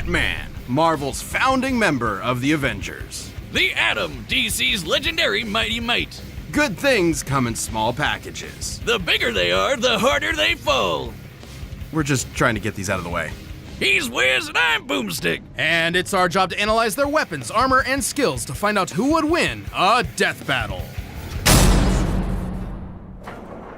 Ant-Man, Marvel's founding member of the Avengers. The Atom, DC's legendary Mighty Might. Good things come in small packages. The bigger they are, the harder they fall. We're just trying to get these out of the way. He's Wiz and I'm Boomstick. And it's our job to analyze their weapons, armor, and skills to find out who would win a death battle.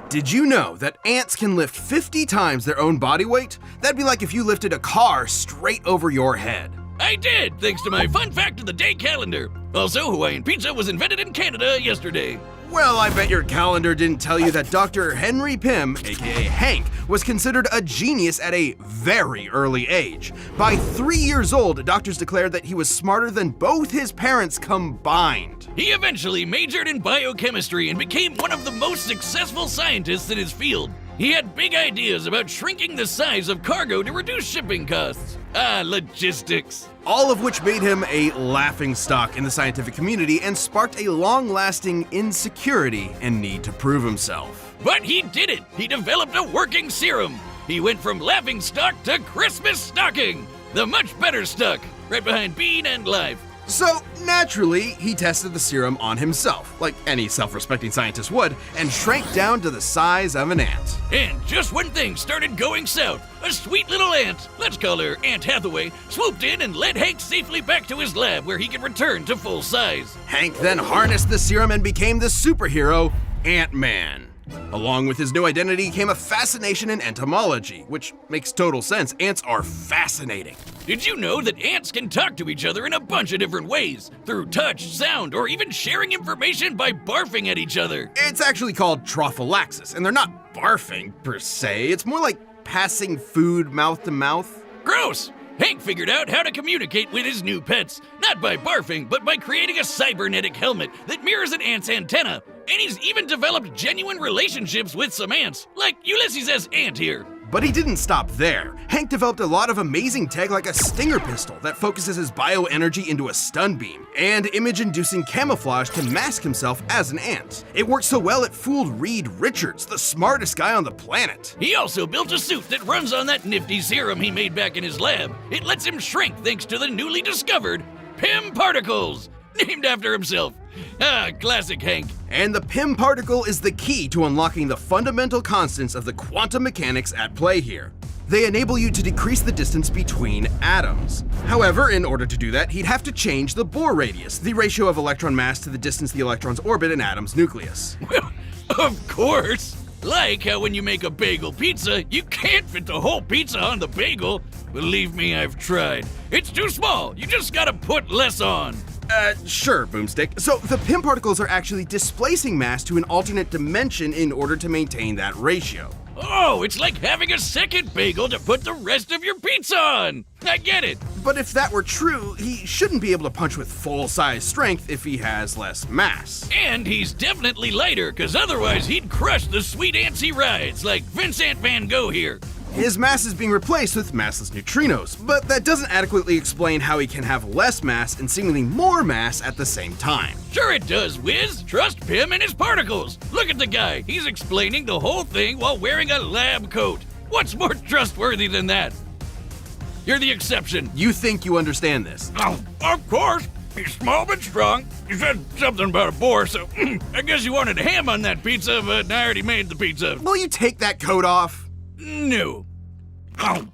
Did you know that ants can lift 50 times their own body weight? That'd be like if you lifted a car straight over your head. I did, thanks to my Fun Fact of the Day calendar. Also, Hawaiian pizza was invented in Canada yesterday. Well, I bet your calendar didn't tell you that Dr. Henry Pym, aka Hank, was considered a genius at a very early age. By 3 years old, doctors declared that he was smarter than both his parents combined. He eventually majored in biochemistry and became one of the most successful scientists in his field. He had big ideas about shrinking the size of cargo to reduce shipping costs. Logistics. All of which made him a laughingstock in the scientific community and sparked a long-lasting insecurity and need to prove himself. But he did it! He developed a working serum! He went from laughingstock to Christmas stocking! The much better stuck, right behind Bean and Life. So, naturally, he tested the serum on himself, like any self-respecting scientist would, and shrank down to the size of an ant. And just when things started going south, a sweet little ant, let's call her Aunt Hathaway, swooped in and led Hank safely back to his lab where he could return to full size. Hank then harnessed the serum and became the superhero, Ant-Man. Along with his new identity came a fascination in entomology, which makes total sense. Ants are fascinating. Did you know that ants can talk to each other in a bunch of different ways? Through touch, sound, or even sharing information by barfing at each other. It's actually called trophallaxis, and they're not barfing per se. It's more like passing food mouth to mouth. Gross! Hank figured out how to communicate with his new pets, not by barfing, but by creating a cybernetic helmet that mirrors an ant's antenna. And he's even developed genuine relationships with some ants, like Ulysses S. Ant here. But he didn't stop there. Hank developed a lot of amazing tech like a stinger pistol that focuses his bioenergy into a stun beam, and image-inducing camouflage to mask himself as an ant. It worked so well it fooled Reed Richards, the smartest guy on the planet. He also built a suit that runs on that nifty serum he made back in his lab. It lets him shrink thanks to the newly discovered Pym particles, named after himself. Classic Hank. And the Pym particle is the key to unlocking the fundamental constants of the quantum mechanics at play here. They enable you to decrease the distance between atoms. However, in order to do that, he'd have to change the Bohr radius, the ratio of electron mass to the distance the electrons orbit an atom's nucleus. Well, of course. Like how when you make a bagel pizza, you can't fit the whole pizza on the bagel. Believe me, I've tried. It's too small. You just gotta put less on. Sure, Boomstick. So the Pym particles are actually displacing mass to an alternate dimension in order to maintain that ratio. Oh, it's like having a second bagel to put the rest of your pizza on. I get it. But if that were true, he shouldn't be able to punch with full-size strength if he has less mass. And he's definitely lighter, because otherwise he'd crush the sweet ants he rides, like Vincent Van Gogh here. His mass is being replaced with massless neutrinos, but that doesn't adequately explain how he can have less mass and seemingly more mass at the same time. Sure it does, Wiz. Trust Pym and his particles. Look at the guy. He's explaining the whole thing while wearing a lab coat. What's more trustworthy than that? You're the exception. You think you understand this? Oh, of course. He's small but strong. You said something about a boar, so I guess you wanted ham on that pizza, but I already made the pizza. Will you take that coat off? No. Oh.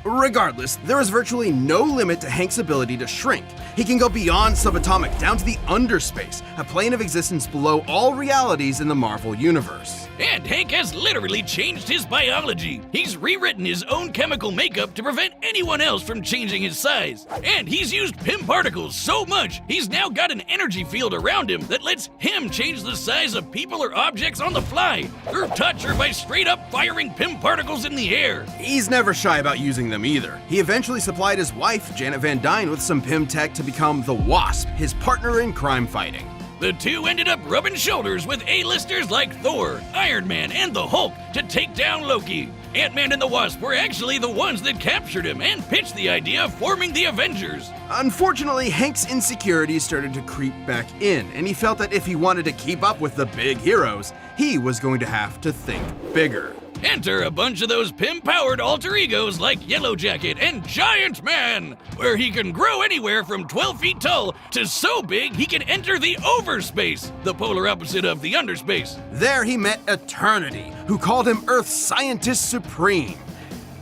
Regardless, there is virtually no limit to Hank's ability to shrink. He can go beyond subatomic down to the underspace, a plane of existence below all realities in the Marvel Universe. And Hank has literally changed his biology. He's rewritten his own chemical makeup to prevent anyone else from changing his size. And he's used Pym particles so much, he's now got an energy field around him that lets him change the size of people or objects on the fly, through touch or by straight up firing Pym particles in the air. He's never shy about using them either. He eventually supplied his wife, Janet Van Dyne, with some Pym tech to become the Wasp, his partner in crime fighting. The two ended up rubbing shoulders with A-listers like Thor, Iron Man, and the Hulk to take down Loki. Ant-Man and the Wasp were actually the ones that captured him and pitched the idea of forming the Avengers. Unfortunately, Hank's insecurities started to creep back in, and he felt that if he wanted to keep up with the big heroes, he was going to have to think bigger. Enter a bunch of those Pym-powered alter egos like Yellow Jacket and Giant Man, where he can grow anywhere from 12 feet tall to so big he can enter the overspace, the polar opposite of the underspace. There he met Eternity, who called him Earth's Scientist Supreme.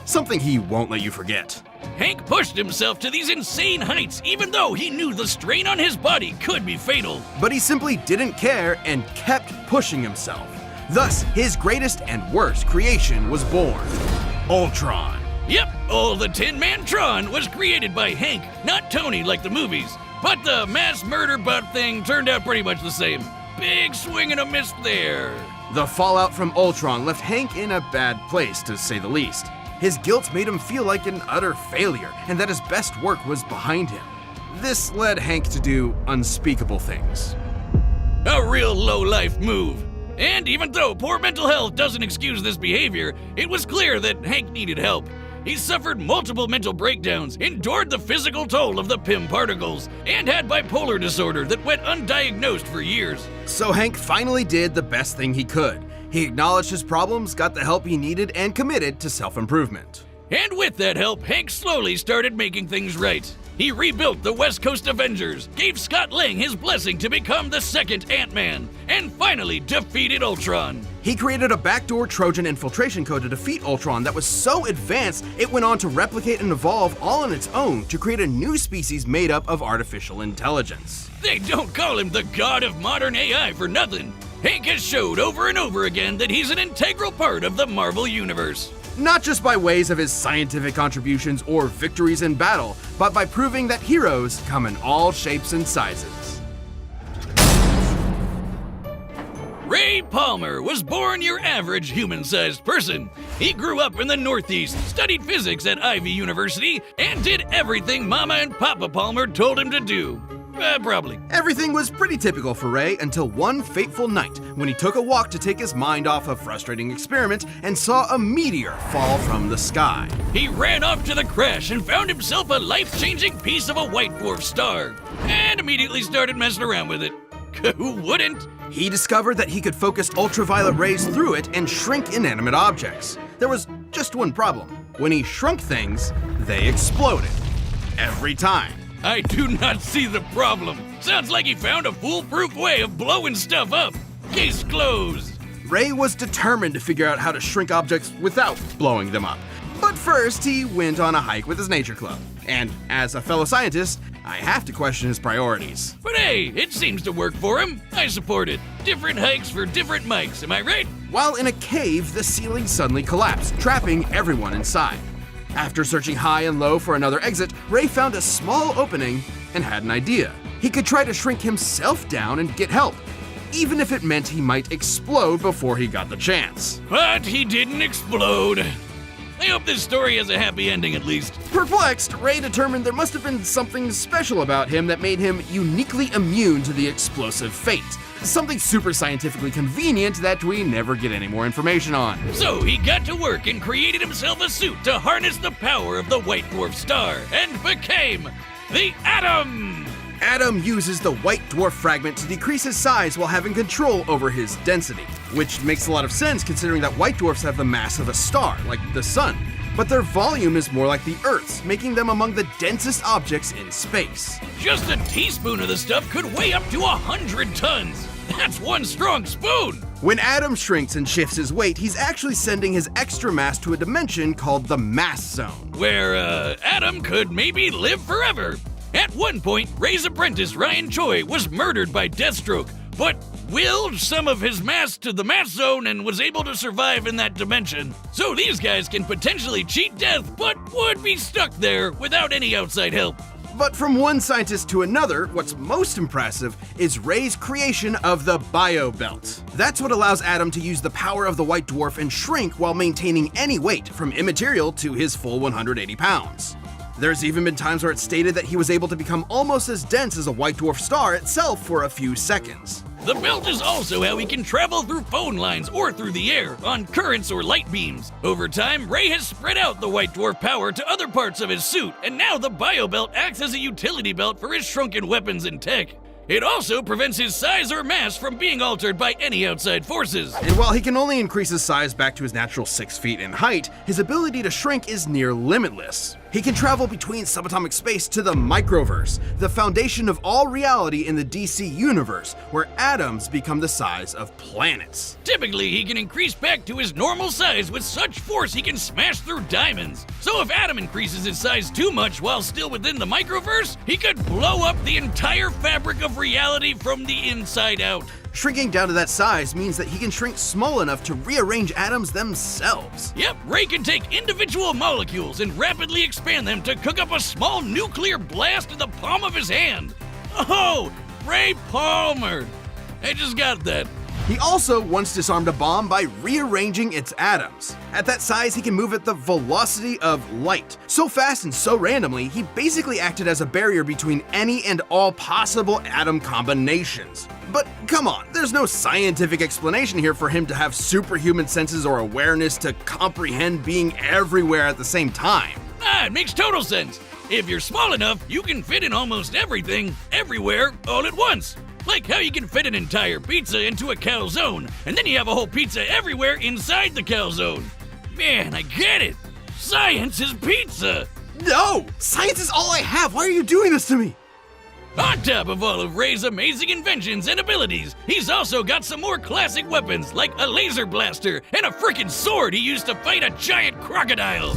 Something he won't let you forget. Hank pushed himself to these insane heights even though he knew the strain on his body could be fatal. But he simply didn't care and kept pushing himself. Thus, his greatest and worst creation was born, Ultron. Yep, all the Tin-Man Tron was created by Hank, not Tony like the movies. But the mass murder butt thing turned out pretty much the same. Big swing and a miss there. The fallout from Ultron left Hank in a bad place, to say the least. His guilt made him feel like an utter failure, and that his best work was behind him. This led Hank to do unspeakable things. A real low-life move. And even though poor mental health doesn't excuse this behavior, it was clear that Hank needed help. He suffered multiple mental breakdowns, endured the physical toll of the Pym particles, and had bipolar disorder that went undiagnosed for years. So Hank finally did the best thing he could. He acknowledged his problems, got the help he needed, and committed to self-improvement. And with that help, Hank slowly started making things right. He rebuilt the West Coast Avengers, gave Scott Lang his blessing to become the second Ant-Man, and finally defeated Ultron. He created a backdoor Trojan infiltration code to defeat Ultron that was so advanced it went on to replicate and evolve all on its own to create a new species made up of artificial intelligence. They don't call him the god of modern AI for nothing. Hank has showed over and over again that he's an integral part of the Marvel Universe. Not just by ways of his scientific contributions or victories in battle, but by proving that heroes come in all shapes and sizes. Ray Palmer was born your average human-sized person. He grew up in the Northeast, studied physics at Ivy University, and did everything Mama and Papa Palmer told him to do. Probably. Everything was pretty typical for Ray until one fateful night when he took a walk to take his mind off a frustrating experiment and saw a meteor fall from the sky. He ran off to the crash and found himself a life-changing piece of a white dwarf star, and immediately started messing around with it. Who wouldn't? He discovered that he could focus ultraviolet rays through it and shrink inanimate objects. There was just one problem. When he shrunk things, they exploded. Every time. I do not see the problem. Sounds like he found a foolproof way of blowing stuff up. Case closed. Ray was determined to figure out how to shrink objects without blowing them up. But first, he went on a hike with his nature club. And as a fellow scientist, I have to question his priorities. But hey, it seems to work for him. I support it. Different hikes for different mics, am I right? While in a cave, the ceiling suddenly collapsed, trapping everyone inside. After searching high and low for another exit, Ray found a small opening and had an idea. He could try to shrink himself down and get help, even if it meant he might explode before he got the chance. But he didn't explode. I hope this story has a happy ending at least. Perplexed, Ray determined there must have been something special about him that made him uniquely immune to the explosive fate. Something super scientifically convenient that we never get any more information on. So he got to work and created himself a suit to harness the power of the white dwarf star and became the Atom! Atom uses the white dwarf fragment to decrease his size while having control over his density, which makes a lot of sense considering that white dwarfs have the mass of a star, like the sun, but their volume is more like the Earth's, making them among the densest objects in space. Just a teaspoon of the stuff could weigh up to 100 tons. That's one strong spoon! When Atom shrinks and shifts his weight, he's actually sending his extra mass to a dimension called the mass zone, where Atom could maybe live forever. At one point, Ray's apprentice Ryan Choi was murdered by Deathstroke, but willed some of his mass to the mass zone and was able to survive in that dimension. So these guys can potentially cheat death, but would be stuck there without any outside help. But from one scientist to another, what's most impressive is Ray's creation of the Bio Belt. That's what allows Atom to use the power of the white dwarf and shrink while maintaining any weight, from immaterial to his full 180 pounds. There's even been times where it's stated that he was able to become almost as dense as a white dwarf star itself for a few seconds. The belt is also how he can travel through phone lines or through the air, on currents or light beams. Over time, Ray has spread out the white dwarf power to other parts of his suit, and now the bio belt acts as a utility belt for his shrunken weapons and tech. It also prevents his size or mass from being altered by any outside forces. And while he can only increase his size back to his natural 6 feet in height, his ability to shrink is near limitless. He can travel between subatomic space to the microverse, the foundation of all reality in the DC universe, where atoms become the size of planets. Typically, he can increase back to his normal size with such force he can smash through diamonds. So if Atom increases his size too much while still within the microverse, he could blow up the entire fabric of reality from the inside out. Shrinking down to that size means that he can shrink small enough to rearrange atoms themselves. Yep, Ray can take individual molecules and rapidly expand them to cook up a small nuclear blast in the palm of his hand. Oh, Ray Palmer. I just got that. He also once disarmed a bomb by rearranging its atoms. At that size, he can move at the velocity of light. So fast and so randomly, he basically acted as a barrier between any and all possible atom combinations. But come on, there's no scientific explanation here for him to have superhuman senses or awareness to comprehend being everywhere at the same time. It makes total sense. If you're small enough, you can fit in almost everything, everywhere, all at once. Like how you can fit an entire pizza into a calzone, and then you have a whole pizza everywhere inside the calzone. Man, I get it. Science is pizza. No! Science is all I have! Why are you doing this to me? On top of all of Ray's amazing inventions and abilities, he's also got some more classic weapons like a laser blaster and a frickin' sword he used to fight a giant crocodile.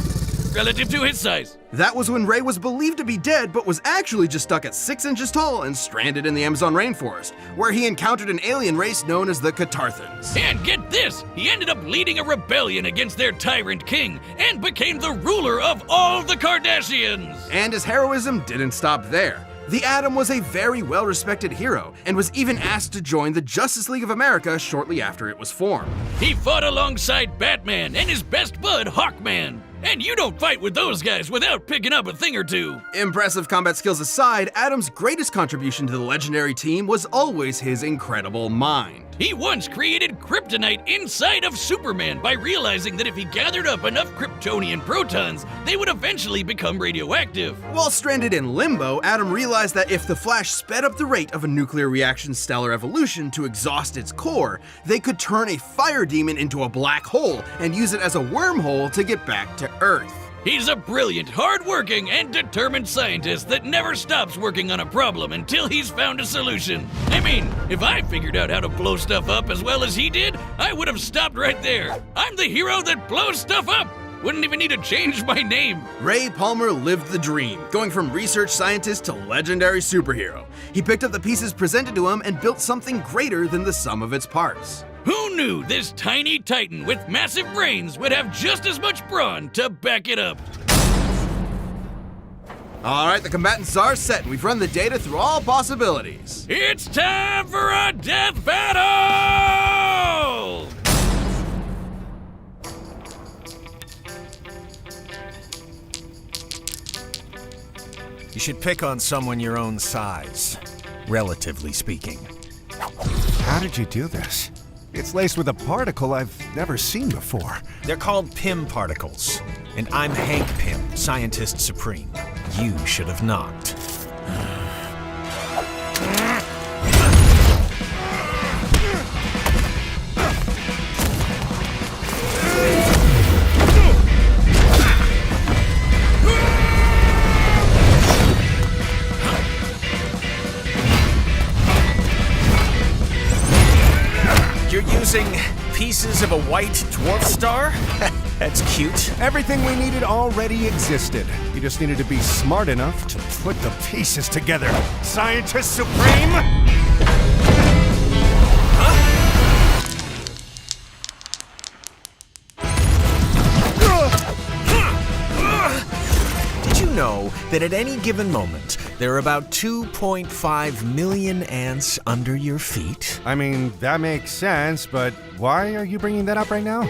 Relative to his size. That was when Ray was believed to be dead, but was actually just stuck at 6 inches tall and stranded in the Amazon rainforest, where he encountered an alien race known as the Catarthans. And get this, he ended up leading a rebellion against their tyrant king and became the ruler of all the Kardashians. And his heroism didn't stop there. The Atom was a very well-respected hero, and was even asked to join the Justice League of America shortly after it was formed. He fought alongside Batman and his best bud, Hawkman. And you don't fight with those guys without picking up a thing or two. Impressive combat skills aside, Atom's greatest contribution to the legendary team was always his incredible mind. He once created kryptonite inside of Superman by realizing that if he gathered up enough Kryptonian protons, they would eventually become radioactive. While stranded in limbo, Atom realized that if the Flash sped up the rate of a nuclear reaction's stellar evolution to exhaust its core, they could turn a fire demon into a black hole and use it as a wormhole to get back to Earth. He's a brilliant, hard-working, and determined scientist that never stops working on a problem until he's found a solution. I mean, if I figured out how to blow stuff up as well as he did, I would have stopped right there. I'm the hero that blows stuff up. Wouldn't even need to change my name. Ray Palmer lived the dream, going from research scientist to legendary superhero. He picked up the pieces presented to him and built something greater than the sum of its parts. Who knew this tiny titan with massive brains would have just as much brawn to back it up? All right, the combatants are set, and we've run the data through all possibilities. It's time for a death battle! You should pick on someone your own size, relatively speaking. How did you do this? It's laced with a particle I've never seen before. They're called Pym particles, and I'm Hank Pym, Scientist Supreme. You should have knocked. You're using pieces of a white dwarf star? That's cute. Everything we needed already existed. You just needed to be smart enough to put the pieces together. Scientist Supreme! Did you know that at any given moment, there are about 2.5 million ants under your feet? I mean, that makes sense, but why are you bringing that up right now?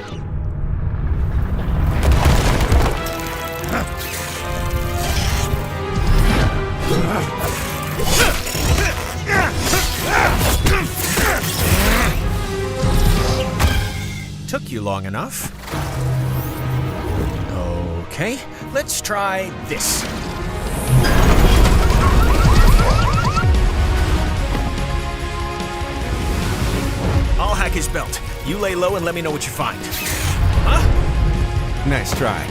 Took you long enough. Okay, let's try this. his belt. You lay low and let me know what you find. Nice try.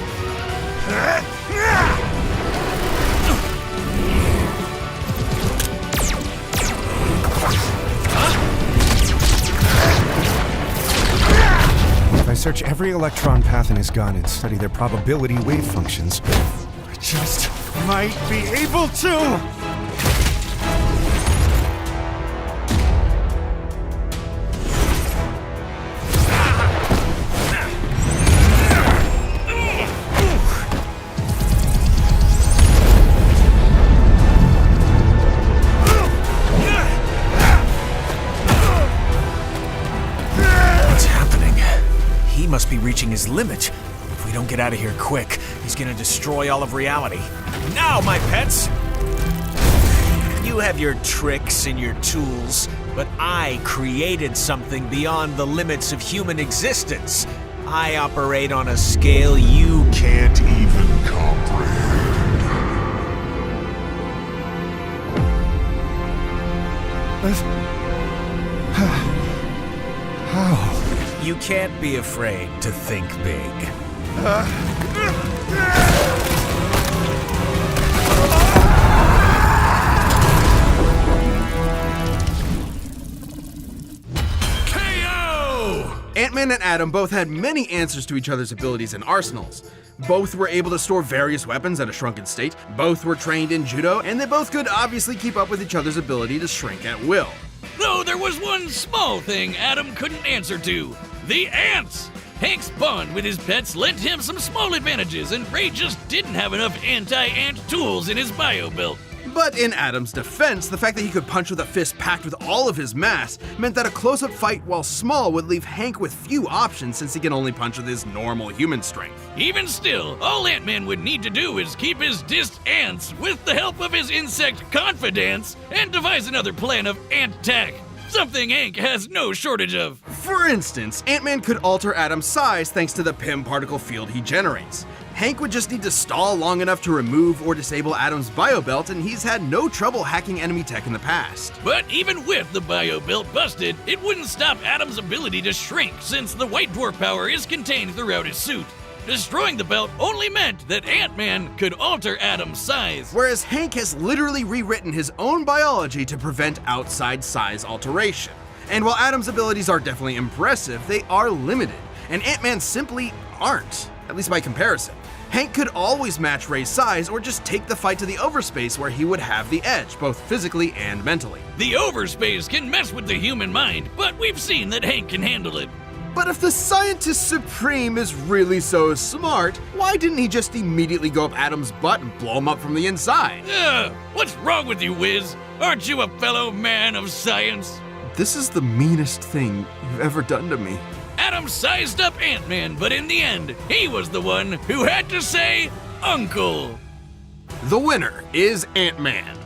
If I search every electron path in his gun and study their probability wave functions, I just might be able to! Must be reaching his limit. If we don't get out of here quick, he's gonna destroy all of reality. Now, my pets! You have your tricks and your tools, but I created something beyond the limits of human existence. I operate on a scale you can't even comprehend. How? You can't be afraid to think big. KO! Ant-Man and Atom both had many answers to each other's abilities and arsenals. Both were able to store various weapons at a shrunken state, both were trained in judo, and they both could obviously keep up with each other's ability to shrink at will. Though there was one small thing Adam couldn't answer to. The ants! Hank's bond with his pets lent him some small advantages, and Ray just didn't have enough anti-ant tools in his bio belt. But in Adam's defense, the fact that he could punch with a fist packed with all of his mass meant that a close-up fight, while small, would leave Hank with few options since he can only punch with his normal human strength. Even still, all Ant-Man would need to do is keep his dissed ants with the help of his insect confidants and devise another plan of ant-tack. Something Hank has no shortage of. For instance, Ant-Man could alter Atom's size thanks to the Pym particle field he generates. Hank would just need to stall long enough to remove or disable Atom's biobelt, and he's had no trouble hacking enemy tech in the past. But even with the biobelt busted, it wouldn't stop Atom's ability to shrink since the white dwarf power is contained throughout his suit. Destroying the belt only meant that Ant-Man could alter Atom's size. Whereas Hank has literally rewritten his own biology to prevent outside size alteration. And while Atom's abilities are definitely impressive, they are limited, and Ant-Man simply aren't, at least by comparison. Hank could always match Ray's size or just take the fight to the overspace where he would have the edge, both physically and mentally. The overspace can mess with the human mind, but we've seen that Hank can handle it. But if the Scientist Supreme is really so smart, why didn't he just immediately go up Atom's butt and blow him up from the inside? What's wrong with you, Wiz? Aren't you a fellow man of science? This is the meanest thing you've ever done to me. Adam sized up Ant-Man, but in the end, he was the one who had to say, Uncle. The winner is Ant-Man.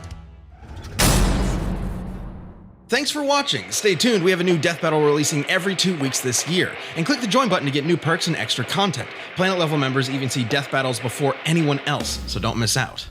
Thanks for watching. Stay tuned, we have a new Death Battle releasing every 2 weeks this year. And click the join button to get new perks and extra content. Planet level members even see Death Battles before anyone else, so don't miss out.